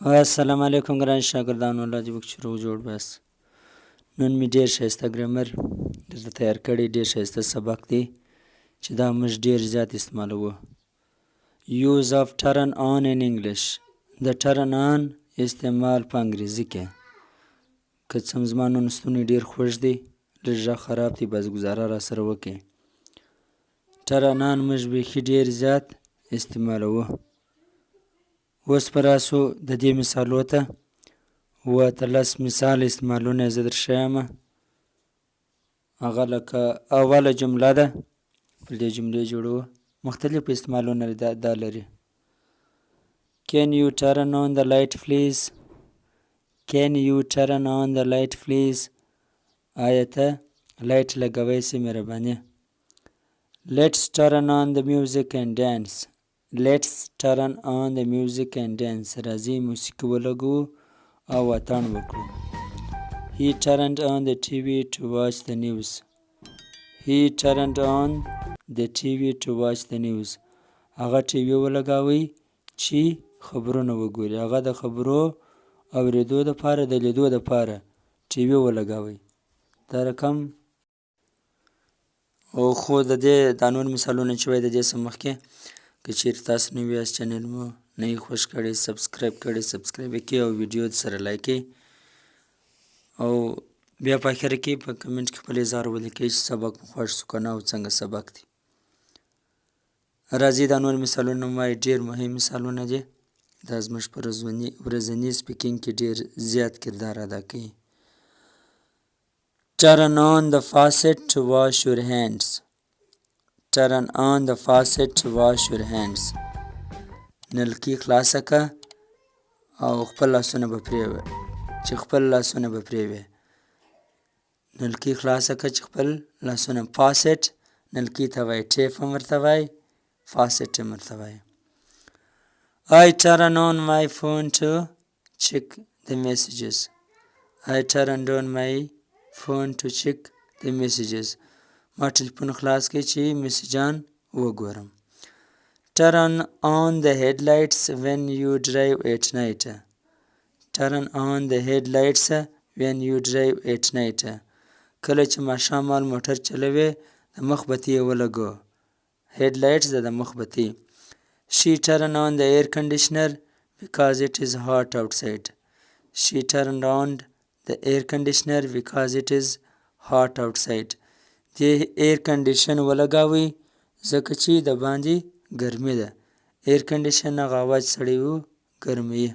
السلام علیکم ګران شاګردانو، الله دې وکړي چې روغ جوړ باسي. نن مې ډېر ښایسته ګرامر درته تیار کړی، ډېر ښایسته سبق دی چې دا موږ ډېر زیات استعمالوو. یوز آف ټرن آن ان انګلیش، د ټرن آن استعمال په انګریزي کې. که څه هم زما نن ستونی ډېر خوږ دی، لږ غږ خراب دی، باز ګزاره را سره وکړئ. ټرن آن موږ بیخي ډېر زیات استعمالوو. اوس به راسو د دې مثالو ته. 18 مثال استعمالونه یې زه در ښیم. هغه لکه اوله جمله ده، پر دې جملې جوړوو. مختلف استعمالونه دا لري. Can you turn on the light please? Can you turn on the light please? آیا ته لایټ لګوی سې مهرباني؟ Let's turn on the music and dance. Let's turn on the music and dance. راځئ موسیقي ولګوو او اتڼ وکړو. He turned on the TV to watch the news. He turned on the TV to watch the news. هغه ټي وي ولګاوئ چې خبرونه وګوري. هغه د خبرو اورېدو دپاره، د لیدو دپاره ټي وي ولګاوئ. دا رقم او خو د دې دا نور مثالونه چې وایي د دې څخه مخکې که چیرې تاسو نوي یاست، چینل مو نه یې خوښ کړی، سبسکرایب کړئ، سبسکرایب یې کړئ او ویډیو سره لایک کړئ. او بیا په اخر کې په کمنټ کې خپل اظهار ولیکئ چې سبق مو خوښ شو که نه او څنګه سبق دی. راځئ دا نور مثالونه وایي، ډېر مهم مثالونه دي. دا زموږ په ورځني سپیکینګ کې ډېر زیات کردار ادا کوي. Turn on the faucet to wash your hands. Turn on the faucet to wash your hands. نلکي خلاصه که او خپل لاسونه به پرېوه، چې خپل لاسونه به پرېوې. نلکي خلاصه که چې خپل لاسونه. فاسټ نلکي ته وایي، ټیپ هم ورته وایي، فاسټ هم ورته وایي. I turn on my phone to check the messages. I turned on my phone to check the messages. ما ټلیفون خلاص کړی چې میسیجان وګورم. Turn on the headlights when you drive at night. Turn on the headlights when you drive at night. کله چې ماښام مهال موټر چلوې د مخ بتۍ یې ولګوه. headlights د مخ بتۍ. She turned on the air conditioner because it is hot outside. She turned on the air conditioner because it is hot outside. دې ایر کنډیشن ولګاوئ ځکه چې د باندې ګرمي ده. ایر کنډیشن هغه هوا چې سړی ګرموي.